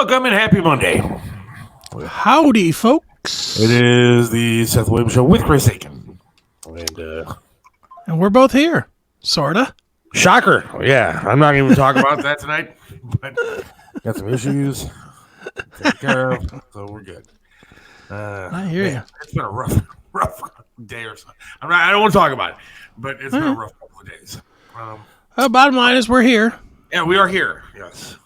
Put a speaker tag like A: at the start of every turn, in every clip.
A: Welcome and happy Monday.
B: Howdy, folks.
A: It is the Seth Williams Show with Chris Aiken.
B: And we're both here, sorta.
A: Shocker. Yeah, I'm not even talking about that tonight, but got some issues to take care of, so we're good.
B: I hear you.
A: It's been a rough day or so. I don't want to talk about it, but it's been a rough couple of days.
B: Bottom line is we're here.
A: Yeah, we are here, yes.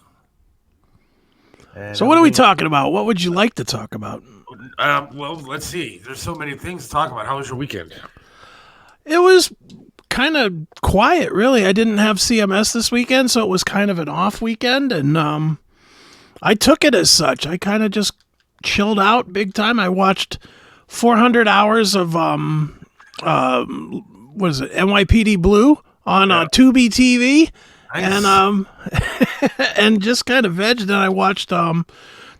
A: And
B: so what are we talking about? What would you like to talk about?
A: Well, let's see. There's so many things to talk about. How was your weekend?
B: It was kind of quiet, really. I didn't have CMS this weekend, so it was kind of an off weekend, and I took it as such. I kind of just chilled out big time. I watched 400 hours of what is it, NYPD Blue on Tubi TV. Nice. And and just kind of vegged. And I watched the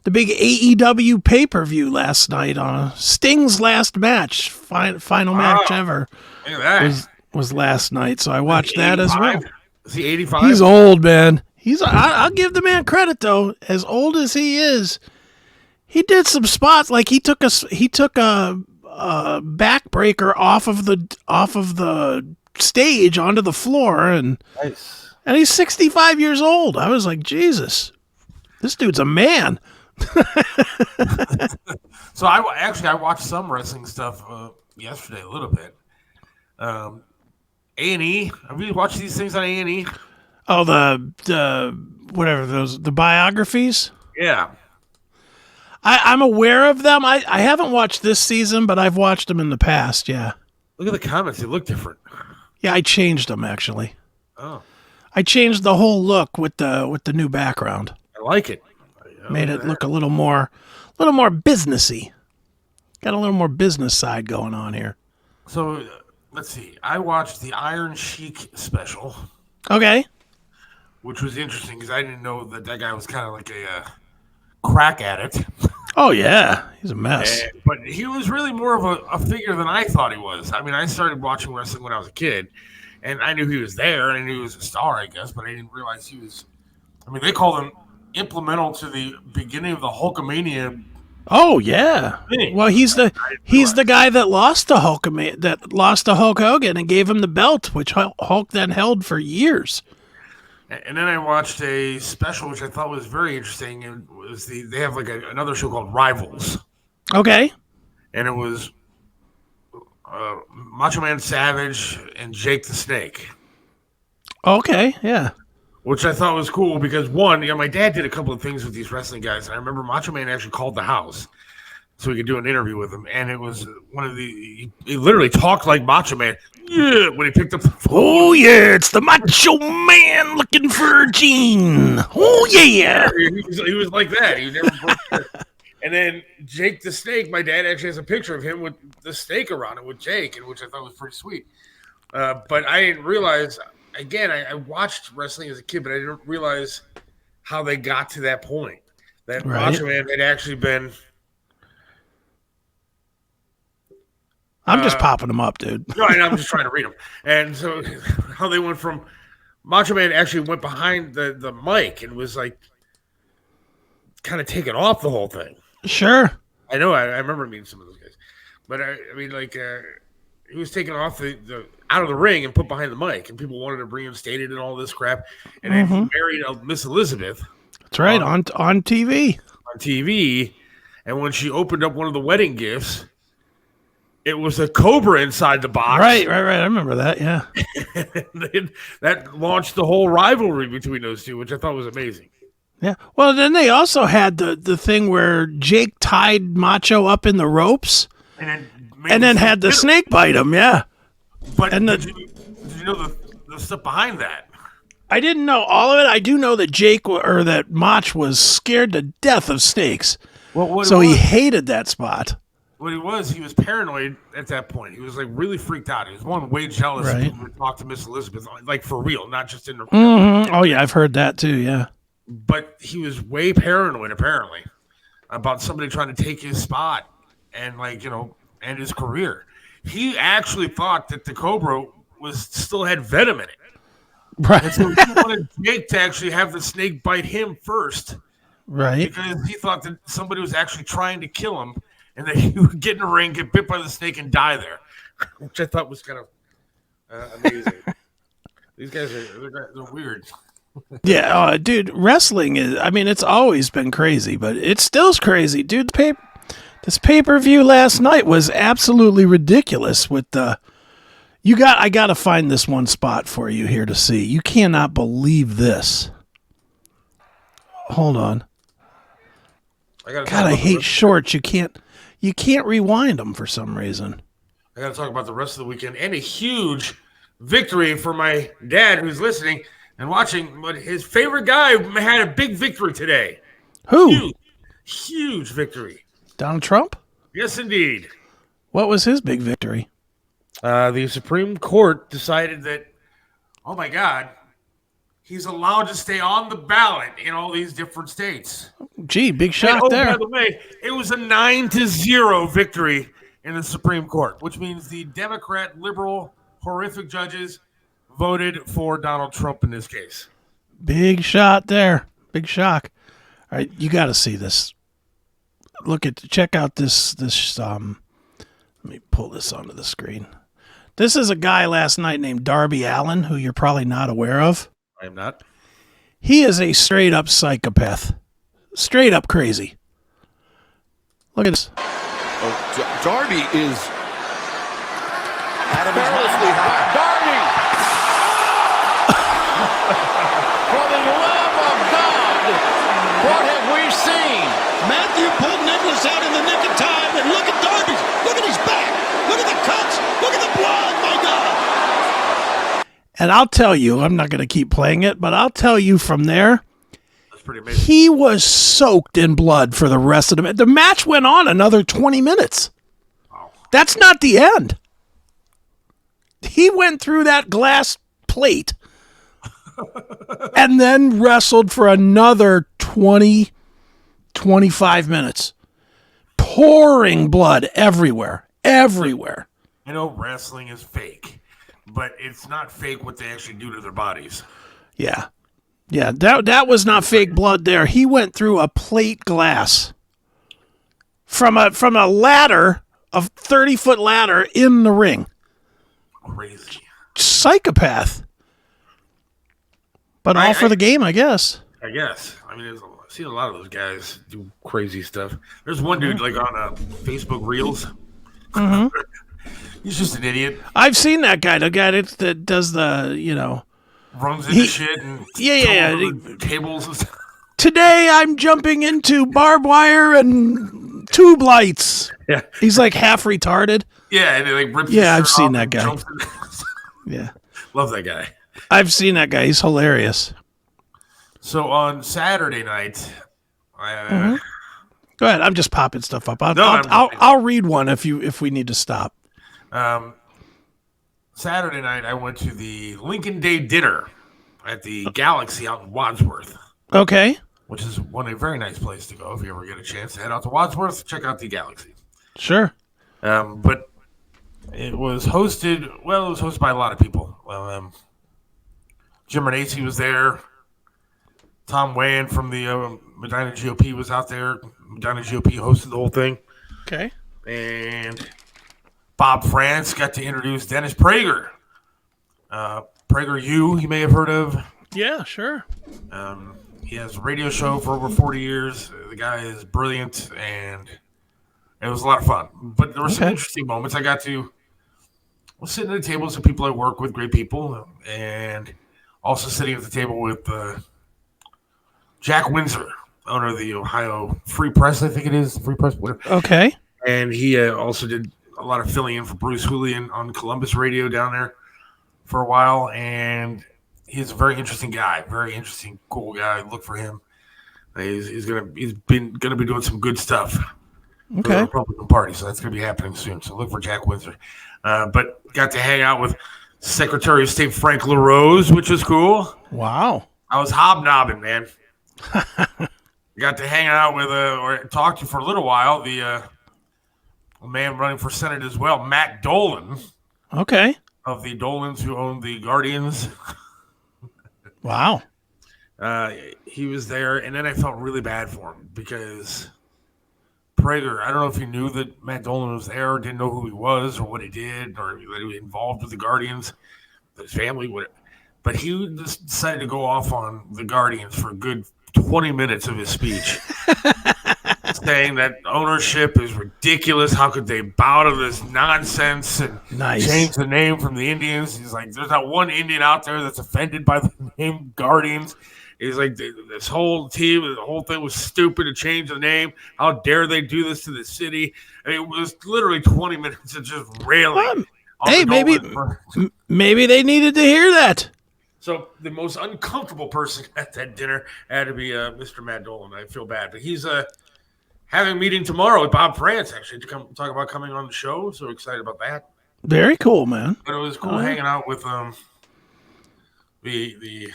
B: big AEW pay-per-view last night on Sting's last match, final match ever.
A: Look at that.
B: Was last night, so I watched that as well.
A: Is he 85?
B: He's old, man. I'll give the man credit though. As old as he is, he did some spots like he took a backbreaker off of the stage onto the floor, and
A: nice.
B: And he's 65 years old. I was like, Jesus, this dude's a man.
A: So I watched some wrestling stuff yesterday a little bit. A&E. Have you watched these things on A&E?
B: Oh, the whatever the biographies.
A: Yeah.
B: I'm aware of them. I haven't watched this season, but I've watched them in the past. Yeah.
A: Look at the comments; they look different.
B: Yeah, I changed them actually.
A: Oh.
B: I changed the whole look with the new background.
A: I like it.
B: Made it look a little more businessy. Got a little more business side going on here.
A: So let's see. I watched the Iron Sheik special.
B: Okay.
A: Which was interesting because I didn't know that guy was kind of like a crack addict.
B: Oh yeah, he's a mess.
A: But he was really more of a figure than I thought he was. I mean, I started watching wrestling when I was a kid. And I knew he was there, and I knew he was a star, I guess, but I didn't realize he was. I mean, they called him implemental to the beginning of the Hulkamania.
B: Oh yeah. Thing. Well, he's the guy that lost to Hulk Hogan and gave him the belt, which Hulk then held for years.
A: And then I watched a special, which I thought was very interesting. It was they have like another show called Rivals.
B: Okay.
A: And it was. Macho Man Savage and Jake the Snake.
B: Okay, yeah.
A: Which I thought was cool because one, my dad did a couple of things with these wrestling guys, and I remember Macho Man actually called the house so we could do an interview with him, and it was one of he literally talked like Macho Man. Yeah, when he picked up the phone.
B: Oh yeah, it's the Macho Man looking for Gene. Oh yeah.
A: He was like that. He never broke. And then Jake the Snake, my dad actually has a picture of him with the snake around it with Jake, and which I thought was pretty sweet. But I didn't realize, again, I watched wrestling as a kid, but I didn't realize how they got to that point. That Macho Man had actually been...
B: I'm just popping them up, dude.
A: No, I'm just trying to read them. And so how they went from... Macho Man actually went behind the mic and was like kind of taking off the whole thing.
B: Sure.
A: I know. I remember meeting some of those guys. But, I mean, like, he was taken off the out of the ring and put behind the mic, and people wanted to reinstate and all this crap. And then he married Miss Elizabeth.
B: That's right, on TV.
A: On TV. And when she opened up one of the wedding gifts, it was a cobra inside the box.
B: Right. I remember that, yeah.
A: That launched the whole rivalry between those two, which I thought was amazing.
B: Yeah. Well, then they also had the thing where Jake tied Macho up in the ropes and then had the snake bite him, yeah.
A: But did you know the stuff behind that?
B: I didn't know all of it. I do know that that Mach was scared to death of snakes. So he hated that spot.
A: What he was paranoid at that point. He was like really freaked out. He was way jealous. Right. He would talk to Miss Elizabeth, like for real, not just in the.
B: Mm-hmm. Oh yeah, I've heard that too. Yeah.
A: But he was way paranoid, apparently, about somebody trying to take his spot and, end his career. He actually thought that the Cobra still had venom in it.
B: Right.
A: And so he wanted Jake to actually have the snake bite him first
B: Right.
A: because he thought that somebody was actually trying to kill him, and that he would get in the ring, get bit by the snake, and die there, which I thought was kind of amazing. These guys they're weird.
B: Yeah, dude, wrestling is, I mean, it's always been crazy, but it still's crazy. Dude, this pay-per-view last night was absolutely ridiculous with the I got to find this one spot for you here to see. You cannot believe this. Hold on. God, I hate shorts. You can't rewind them for some reason.
A: I got to talk about the rest of the weekend and a huge victory for my dad who's listening and watching. But his favorite guy had a big victory today.
B: Who?
A: Huge victory.
B: Donald Trump?
A: Yes, indeed.
B: What was his big victory?
A: The Supreme Court decided that, oh my God, he's allowed to stay on the ballot in all these different states.
B: Gee, big shot there.
A: By the way, it was a 9-0 victory in the Supreme Court, which means the Democrat, liberal, horrific judges voted for Donald Trump in this case.
B: Big shot there. Big shock. All right, you got to see this. Check out this. Let me pull this onto the screen. This is a guy last night named Darby Allin, who you're probably not aware of.
A: I am not.
B: He is a straight up psychopath. Straight up crazy. Look at this.
C: Oh, Darby is out of his mind. Darby! For the love of God, what have we seen?
D: Matthew pulled Nicholas out in the nick of time, and look at Darby. Look at his back. Look at the cuts. Look at the blood, my God.
B: And I'll tell you, I'm not going to keep playing it, but I'll tell you from there,
A: that's pretty amazing.
B: He was soaked in blood for the rest of the match. The match went on another 20 minutes.
A: Wow.
B: That's not the end. He went through that glass plate and then wrestled for another 20, 25 minutes. Pouring blood everywhere. Everywhere.
A: I know wrestling is fake, but it's not fake what they actually do to their bodies.
B: Yeah. Yeah, that was not fake blood there. He went through a plate glass from a ladder, a 30-foot ladder in the ring.
A: Crazy.
B: Psychopath. But all for the game, I guess.
A: I guess. I mean, I've seen a lot of those guys do crazy stuff. There's one dude like on Facebook Reels.
B: Mm-hmm.
A: He's just an idiot.
B: I've seen that guy. The guy that does the,
A: runs into shit and tables and stuff.
B: Today I'm jumping into barbed wire and tube lights.
A: Yeah.
B: He's like half retarded.
A: Yeah, and he like rips
B: I've seen that guy. Yeah.
A: Love that guy.
B: I've seen that guy. He's hilarious.
A: So on Saturday night,
B: Go ahead. I'm just popping stuff up. I'll read one if we need to stop.
A: Saturday night, I went to the Lincoln Day dinner at the Galaxy out in Wadsworth.
B: Okay.
A: Which is a very nice place to go if you ever get a chance to head out to Wadsworth. Check out the Galaxy.
B: Sure.
A: But it was hosted by a lot of people. Jim Renacci was there. Tom Wayne from the Medina GOP was out there. Medina GOP hosted the whole thing.
B: Okay.
A: And Bob France got to introduce Dennis Prager. Prager you may have heard of.
B: Yeah, sure.
A: He has a radio show for over 40 years. The guy is brilliant, and it was a lot of fun. But there were some interesting moments. I was sitting at a table with some people I work with, great people, and also sitting at the table with Jack Windsor, owner of the Ohio Free Press, I think it is. Free Press, whatever.
B: Okay.
A: And he also did a lot of filling in for Bruce Hooligan on Columbus radio down there for a while. And he's a very interesting guy, very interesting, cool guy. Look for him. He's gonna be doing some good stuff for the Republican Party, so that's gonna be happening soon. So look for Jack Windsor. But got to hang out with Secretary of State Frank LaRose, which was cool.
B: Wow.
A: I was hobnobbing, man. Got to hang out with or talk to for a little while the man running for Senate as well, Matt Dolan.
B: Okay.
A: Of the Dolans who own the Guardians.
B: Wow.
A: He was there, and then I felt really bad for him because Prager, I don't know if he knew that Matt Dolan was there, or didn't know who he was, or what he did, or that he was involved with the Guardians, his family, whatever. But he just decided to go off on the Guardians for a good 20 minutes of his speech, saying that ownership is ridiculous. How could they bow to this nonsense and change the name from the Indians? He's like, there's not one Indian out there that's offended by the name Guardians. He's like, this whole team, the whole thing was stupid to change the name. How dare they do this to the city? I mean, it was literally 20 minutes of just railing.
B: Hey, maybe they needed to hear that.
A: So the most uncomfortable person at that dinner had to be Mr. Matt Dolan. I feel bad, but he's having a meeting tomorrow with Bob France actually to come talk about coming on the show. So excited about that.
B: Very cool, man.
A: But it was cool hanging out with the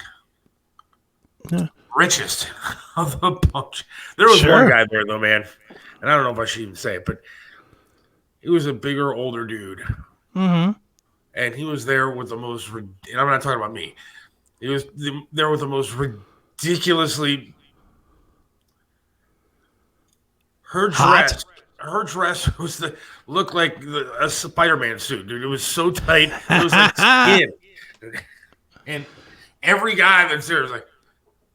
A: richest of the bunch. There was one guy there though, man, and I don't know if I should even say it, but he was a bigger, older dude.
B: Mm-hmm.
A: And he was there with the most, and I'm not talking about me. He was there with the most ridiculously, her dress was looked like a Spider-Man suit, dude. It was so tight. It was like skin. And every guy that's there was like,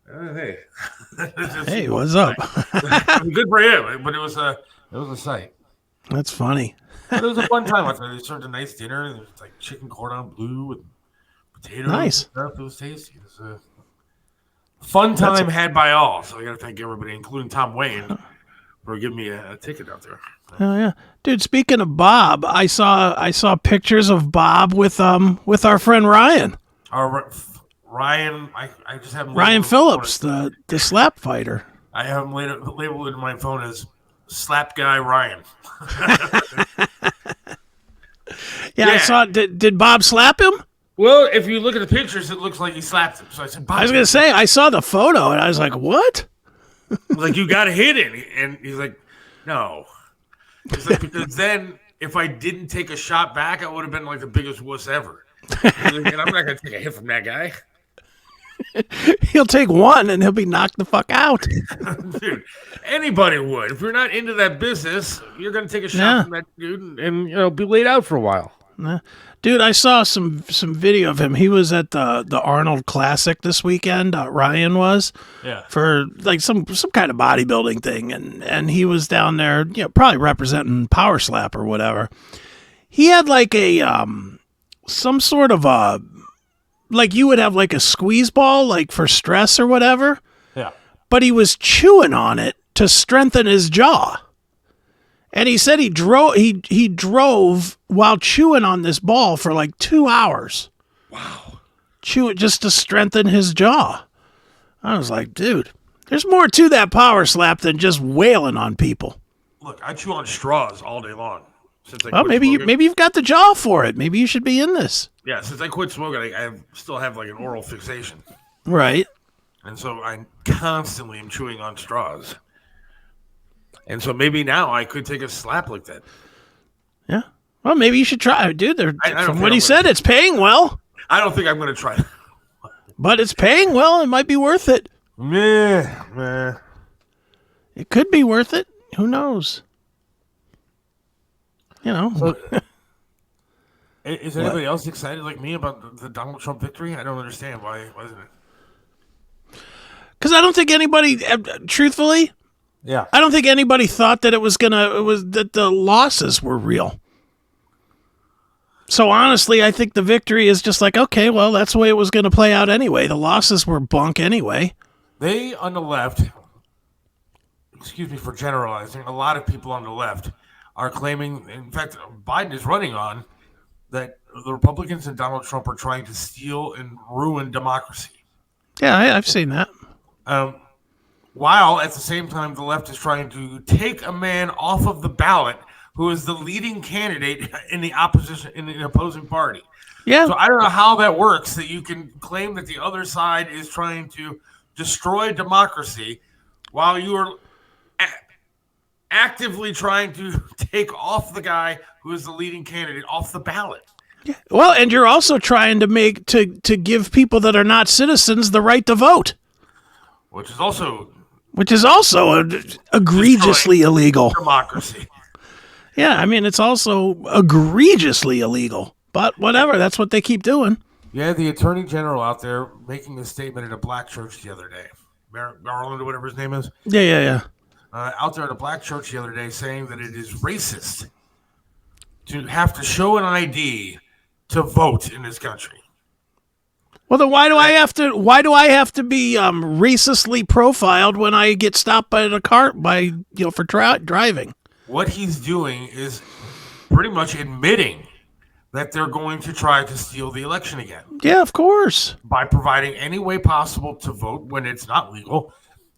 A: hey.
B: Hey, what's up?
A: Good for him, but it was a sight.
B: That's funny.
A: But it was a fun time. They served a nice dinner. There was like chicken cordon bleu and potatoes.
B: Nice.
A: And stuff. It was tasty. It was a fun time had by all. So I got to thank everybody, including Tom Wayne, for giving me a ticket out there.
B: Oh yeah, dude. Speaking of Bob, I saw pictures of Bob with our friend Ryan.
A: Ryan, I just have him
B: Ryan Phillips, the slap fighter.
A: I have him labeled in my phone as Slap Guy Ryan.
B: Yeah, I saw. Did Bob slap him?
A: Well, if you look at the pictures, it looks like he slapped him. So I said, Bob.
B: I was gonna say I saw the photo and I was like, what?
A: I was like, you got to hit it, and he's like, no. He's like, because then if I didn't take a shot back, I would have been like the biggest wuss ever. And I'm not gonna take a hit from that guy.
B: He'll take one and he'll be knocked the fuck out.
A: Dude, anybody would. If you're not into that business, you're going to take a shot from that dude and be laid out for a while.
B: Dude, I saw some video of him. He was at the Arnold Classic this weekend. Ryan was for like some kind of bodybuilding thing, and he was down there, probably representing Power Slap or whatever. He had like a some sort of a, like you would have like a squeeze ball, like for stress or whatever.
A: Yeah.
B: But he was chewing on it to strengthen his jaw. And he said he drove while chewing on this ball for like 2 hours.
A: Wow.
B: Chew it just to strengthen his jaw. I was like, dude, there's more to that Power Slap than just wailing on people.
A: Look, I chew on straws all day long.
B: Well, maybe you've got the jaw for it. Maybe you should be in this.
A: Yeah, since I quit smoking, I still have like an oral fixation.
B: Right.
A: And so I constantly am chewing on straws. And so maybe now I could take a slap like that.
B: Yeah. Well, maybe you should try it, dude. From what he said, it's paying well.
A: I don't think I'm going to try it.
B: But it's paying well. It might be worth it.
A: Meh.
B: It could be worth it. Who knows?
A: So, is anybody else excited like me about the Donald Trump victory? I don't understand. Why isn't it?
B: Because I don't think anybody, truthfully, I don't think anybody thought that that the losses were real. So honestly, I think the victory is just like, okay, well, that's the way it was going to play out anyway. The losses were bunk anyway.
A: They on the left, excuse me for generalizing, a lot of people on the left are claiming, in fact, Biden is running on, that the Republicans and Donald Trump are trying to steal and ruin democracy.
B: Yeah, I've seen that.
A: While at the same time, the left is trying to take a man off of the ballot who is the leading candidate in the opposition, in the opposing party.
B: Yeah.
A: So I don't know how that works, that you can claim that the other side is trying to destroy democracy while you are actively trying to take off the guy who is the leading candidate off the ballot.
B: Yeah. Well, and you're also trying to give people that are not citizens the right to vote.
A: which is also
B: egregiously illegal.
A: democracy.
B: Yeah, I mean, it's also egregiously illegal. But whatever, that's what they keep doing.
A: Yeah, the attorney general out there making a statement at a black church the other day. Garland or whatever his name is.
B: Yeah.
A: Out there at a black church the other day saying that it is racist to have to show an ID to vote in this country.
B: Well, then why do I have to be racistly profiled when I get stopped by the car for driving?
A: What he's doing is pretty much admitting that they're going to try to steal the election again.
B: Yeah, of course.
A: By providing any way possible to vote when it's not legal.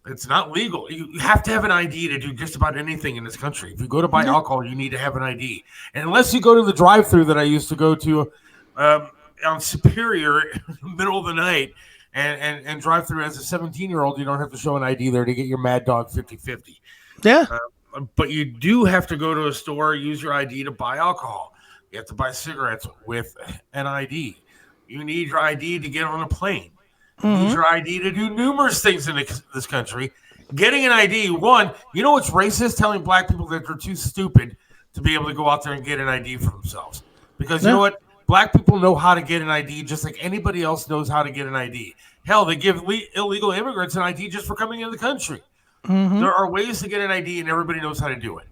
A: It's not legal. You have to have an ID to do just about anything in this country. If you go to buy alcohol, you need to have an ID. And unless you go to the drive-thru that I used to go to on Superior in the middle of the night and drive through as a 17-year-old, you don't have to show an ID there to get your Mad Dog 50/50.
B: Yeah.
A: But you do have to go to a store, use your ID to buy alcohol. You have to buy cigarettes with an ID. You need your ID to get on a plane. You need your ID to do numerous things in this country. Getting an ID, one, you know what's racist? Telling black people that they're too stupid to be able to go out there and get an ID for themselves. Because you know what? Black people know how to get an ID just like anybody else knows how to get an ID. Hell, they give illegal immigrants an ID just for coming into the country. There are ways to get an ID, and everybody knows how to do it.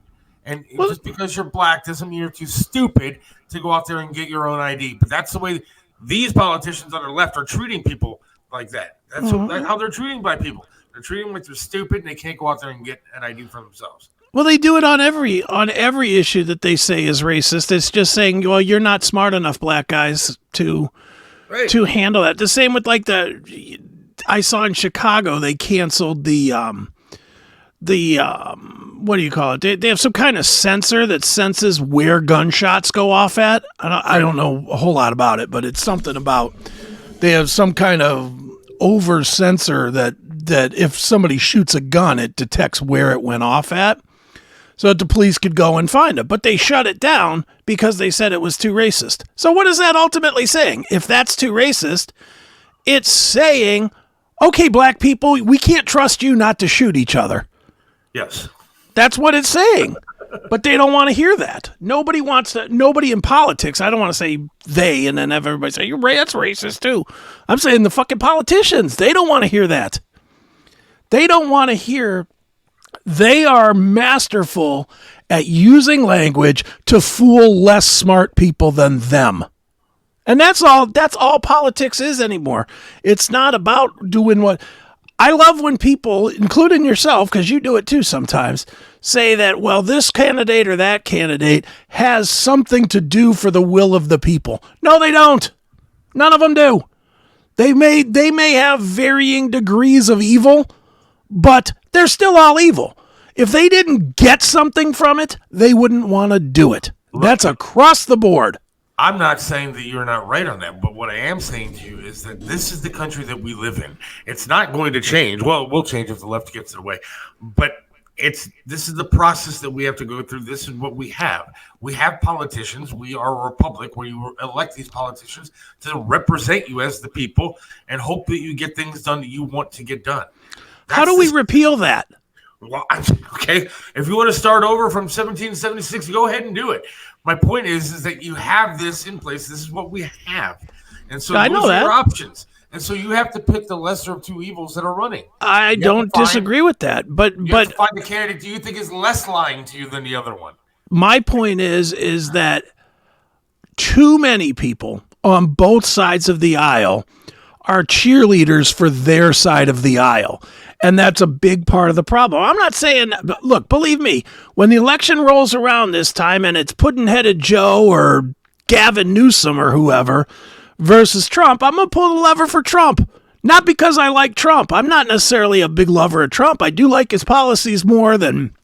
A: And just because you're black doesn't mean you're too stupid to go out there and get your own ID. But that's the way these politicians on the left are treating people like that. That's how they're treating black people. They're treating them like they're stupid, and they can't go out there and get an ID for themselves.
B: Well, they do it on every issue that they say is racist. It's just saying, well, you're not smart enough, black guys, to handle that. The same with I saw in Chicago they canceled the what do you call it? They have some kind of sensor that senses where gunshots go off at. I don't know a whole lot about it, but it's something about they have some kind of over sensor that if somebody shoots a gun, it detects where it went off at, so that the police could go and find it. But they shut it down because they said it was too racist. So what is that ultimately saying? If that's too racist, it's saying, okay, black people, we can't trust you not to shoot each other.
A: Yes.
B: That's what it's saying. But they don't want to hear that. Nobody in politics, I don't want to say they and then have everybody say, that's racist too. I'm saying the fucking politicians, they don't want to hear that. They don't want to hear. They are masterful at using language to fool less smart people than them. And that's all politics is anymore. It's not about doing what. I love when people, including yourself, because you do it too sometimes, say that, well, this candidate or that candidate has something to do for the will of the people. No, they don't. None of them do. They may have varying degrees of evil, but they're still all evil. If they didn't get something from it, they wouldn't want to do it. That's across the board.
A: I'm not saying that you're not right on that, but what I am saying to you is that this is the country that we live in. It's not going to change. Well, it will change if the left gets their way, but this is the process that we have to go through. This is what we have. We have politicians. We are a republic where you elect these politicians to represent you as the people and hope that you get things done that you want to get done.
B: How do we repeal that?
A: Well, okay. If you want to start over from 1776, go ahead and do it. My point is that you have this in place. This is what we have. And so those are your options. And so you have to pick the lesser of two evils that are running.
B: I don't disagree with that. But
A: you have to find the candidate you think is less lying to you than the other one.
B: My point is that too many people on both sides of the aisle are cheerleaders for their side of the aisle. And that's a big part of the problem. I'm not saying, look, believe me, when the election rolls around this time and it's Puddin-Headed Joe or Gavin Newsom or whoever versus Trump, I'm going to pull the lever for Trump. Not because I like Trump. I'm not necessarily a big lover of Trump. I do like his policies more than...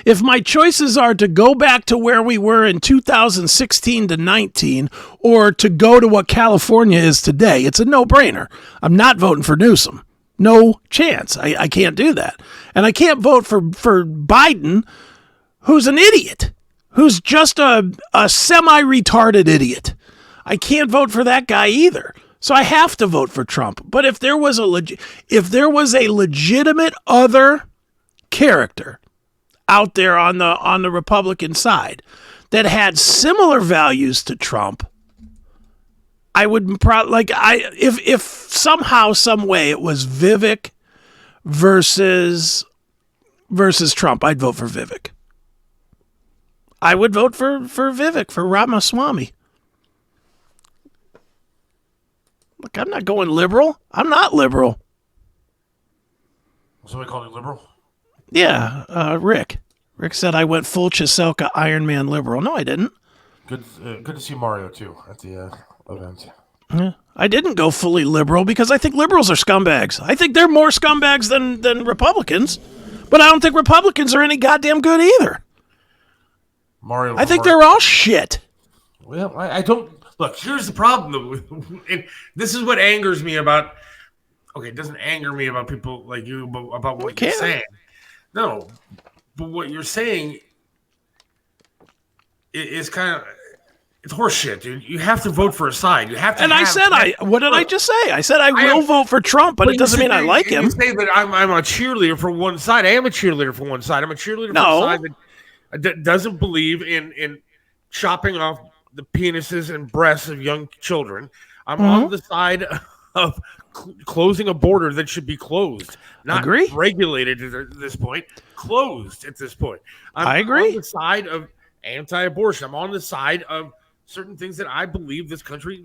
B: If my choices are to go back to where we were in 2016 to 19 or to go to what California is today, it's a no-brainer. I'm not voting for Newsom. No chance. I can't do that. And I can't vote for Biden, who's an idiot, who's just a semi-retarded idiot. I can't vote for that guy either. So I have to vote for Trump. But if there was a legitimate other character out there on the Republican side that had similar values to Trump, I would probably if somehow, some way it was Vivek versus Trump, I'd vote for Vivek. I would vote for Vivek, for Ramaswamy. Look, I'm not going liberal. I'm not liberal.
E: Somebody call you liberal?
B: Yeah, Rick. Rick said I went full Chiselka Iron Man liberal. No, I didn't.
E: Good to see Mario, too, at the event.
B: Yeah. I didn't go fully liberal because I think liberals are scumbags. I think they're more scumbags than Republicans. But I don't think Republicans are any goddamn good either.
E: Mario.
B: I think they're all shit.
A: Well, I don't... Look, here's the problem, though. And this is what angers me about... Okay, it doesn't anger me about people like you, but about what you're saying. No, but what you're saying is kind of... It's horseshit, dude. You have to vote for a side. You have to. And I
B: said, what did I just say? I said I will vote for Trump, but it doesn't mean I like him.
A: You say that I'm a cheerleader for one side. I am a cheerleader for one side. I'm a cheerleader for a side that doesn't believe in chopping off the penises and breasts of young children. I'm on the side of closing a border that should be closed, not regulated at this point. Closed at this point.
B: I agree.
A: I'm on the side of anti-abortion. I'm on the side of certain things that I believe this country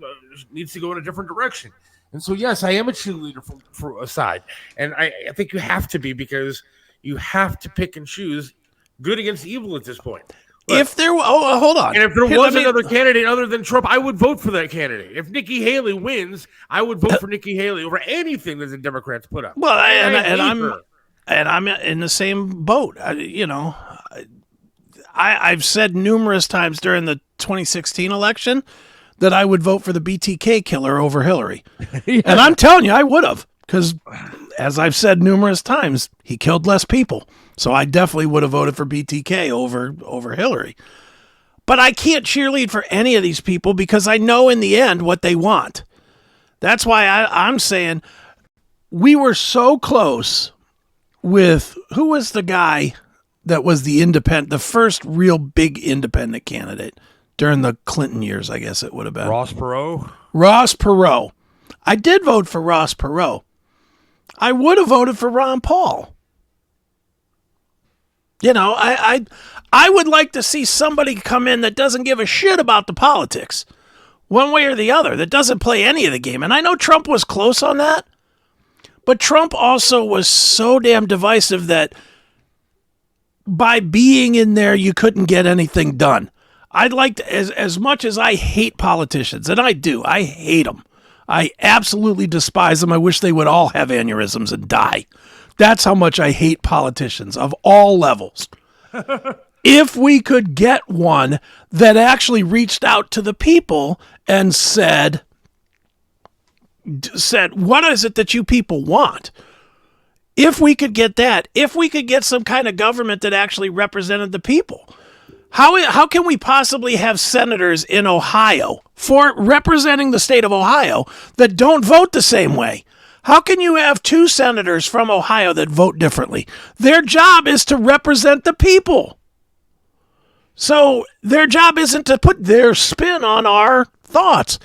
A: needs to go in a different direction. And so, yes, I am a cheerleader for a side. And I think you have to be, because you have to pick and choose good against evil at this point. Look,
B: hold on.
A: And if there was another candidate other than Trump, I would vote for that candidate. If Nikki Haley wins, I would vote for Nikki Haley over anything that the Democrats put up.
B: Well, and I'm in the same boat. I've said numerous times during the 2016 election that I would vote for the BTK killer over Hillary. Yeah. And I'm telling you, I would have, because as I've said numerous times, he killed less people. So I definitely would have voted for BTK over Hillary. But I can't cheerlead for any of these people because I know in the end what they want. That's why I'm saying we were so close with, who was the guy that was the first real big independent candidate during the Clinton years, I guess it would have been.
E: Ross Perot?
B: Ross Perot. I did vote for Ross Perot. I would have voted for Ron Paul. I would like to see somebody come in that doesn't give a shit about the politics, one way or the other, that doesn't play any of the game. And I know Trump was close on that, but Trump also was so damn divisive that by being in there, you couldn't get anything done. I'd like to, as much as I hate politicians, and I do, I hate them. I absolutely despise them. I wish they would all have aneurysms and die. That's how much I hate politicians of all levels. If we could get one that actually reached out to the people and said, what is it that you people want? If we could get that, if we could get some kind of government that actually represented the people, how can we possibly have senators in Ohio for representing the state of Ohio that don't vote the same way? How can you have two senators from Ohio that vote differently? Their job is to represent the people. So their job isn't to put their spin on our thoughts.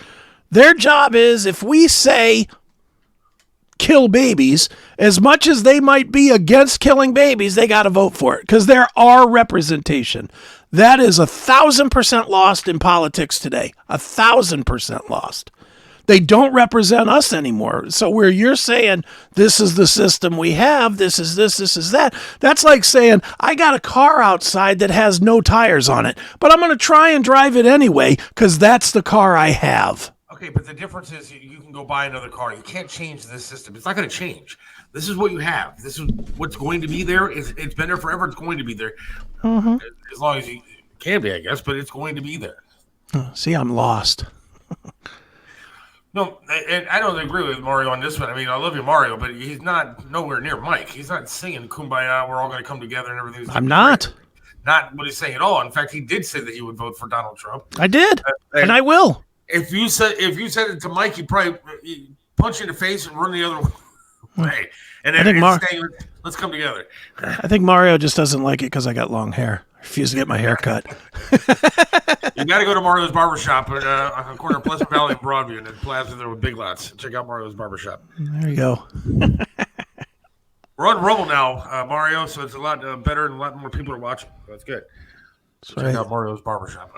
B: Their job is, if we say kill babies, as much as they might be against killing babies, they got to vote for it because they're our representation. That is 1,000% lost in politics today. 1,000% lost. They don't represent us anymore. So where you're saying this is the system we have, this is this is that, that's like saying I got a car outside that has no tires on it, but I'm going to try and drive it anyway because that's the car I have.
A: Okay, but the difference is you can go buy another car. You can't change this system. It's not going to change. This is what you have. This is what's going to be there. It's been there forever. It's going to be there. Mm-hmm. As long as you can be, I guess, but it's going to be there.
B: See, I'm lost.
A: No, and I don't agree with Mario on this one. I mean, I love you, Mario, but he's not nowhere near Mike. He's not singing Kumbaya, we're all going to come together and everything.
B: I'm not.
A: Not what he's saying at all. In fact, he did say that he would vote for Donald Trump.
B: I did, and I will.
A: If you said it to Mike, he'd probably punch you in the face and run the other way. And then saying, let's come together.
B: I think Mario just doesn't like it because I got long hair. I refuse to get my hair cut.
A: You got to go to Mario's Barbershop on the corner of Pleasant Valley and Broadview, and then Plaza there with Big Lots. Check out Mario's Barbershop.
B: There you go.
A: We're on Rumble now, Mario, so it's a lot better and a lot more people are watching. So that's good.
E: So check out Mario's Barbershop.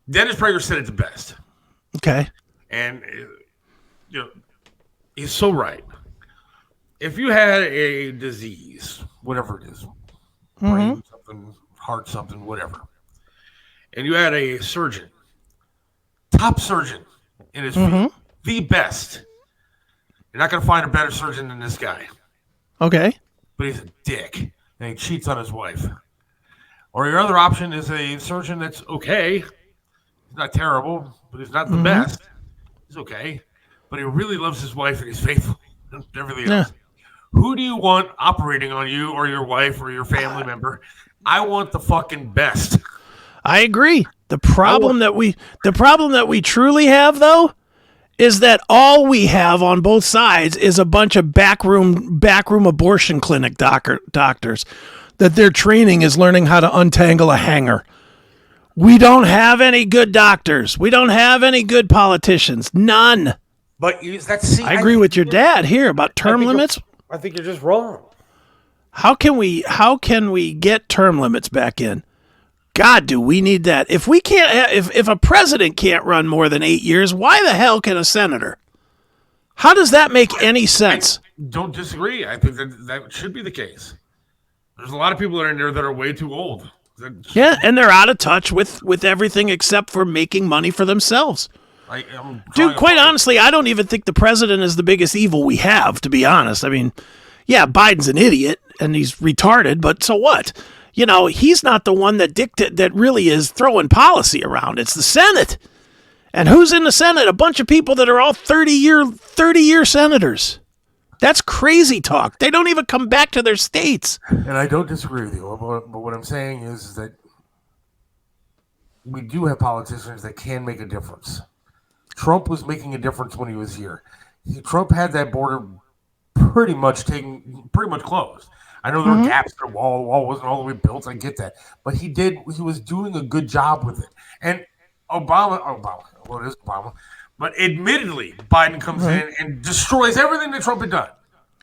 A: Dennis Prager said it the best.
B: Okay.
A: And, he's so right. If you had a disease, whatever it is, brain something, heart something, whatever, and you had a surgeon, top surgeon in his field, the best, you're not going to find a better surgeon than this guy.
B: Okay.
A: But he's a dick, and he cheats on his wife. Or your other option is a surgeon that's okay. He's not terrible, but he's not the best. He's okay, but he really loves his wife and he's faithful and everything else. Who do you want operating on you or your wife or your family member? I want the fucking best.
B: I agree. The problem that we truly have, though, is that all we have on both sides is a bunch of backroom abortion clinic doctors that their training is learning how to untangle a hanger. We don't have any good doctors. We don't have any good politicians. None.
A: But
B: I agree with your dad here about term limits.
A: I think you're just wrong.
B: How can we get term limits back in? God, do we need that? If we can't, if a president can't run more than 8 years, why the hell can a senator? How does that make any sense?
A: I don't disagree. I think that should be the case. There's a lot of people that are in there that are way too old.
B: Yeah, and they're out of touch with everything except for making money for themselves. Dude, quite honestly, I don't even think the president is the biggest evil we have, to be honest. I mean, yeah, Biden's an idiot and he's retarded, but so what? He's not the one that really is throwing policy around. It's the Senate. And who's in the Senate? A bunch of people that are all 30-year senators. That's crazy talk. They don't even come back to their states.
E: And I don't disagree with you, but what I'm saying is that we do have politicians that can make a difference. Trump was making a difference when he was here. Trump had that border pretty much closed. I know there were gaps in the wall. The wall wasn't all the way built. I get that. But he was doing a good job with it. And Obama, well, it is Obama. But admittedly, Biden comes in and destroys everything that Trump had done.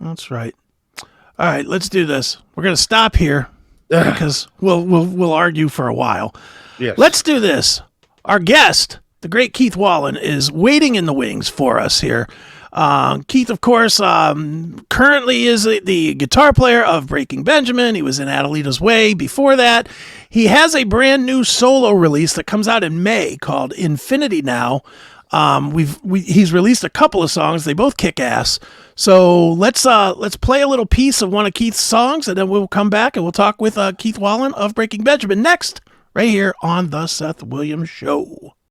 B: That's right. All right, let's do this. We're going to stop here because we'll argue for a while.
A: Yes.
B: Let's do this. Our guest, the great Keith Wallen, is waiting in the wings for us here. Keith, of course, currently is the guitar player of Breaking Benjamin. He was in Adelita's Way before that. He has a brand new solo release that comes out in May called Infinity Now. He's released a couple of songs. They both kick ass. So let's play a little piece of one of Keith's songs, and then we'll come back and we'll talk with Keith Wallen of Breaking Benjamin next, right here on the Seth Williams Show.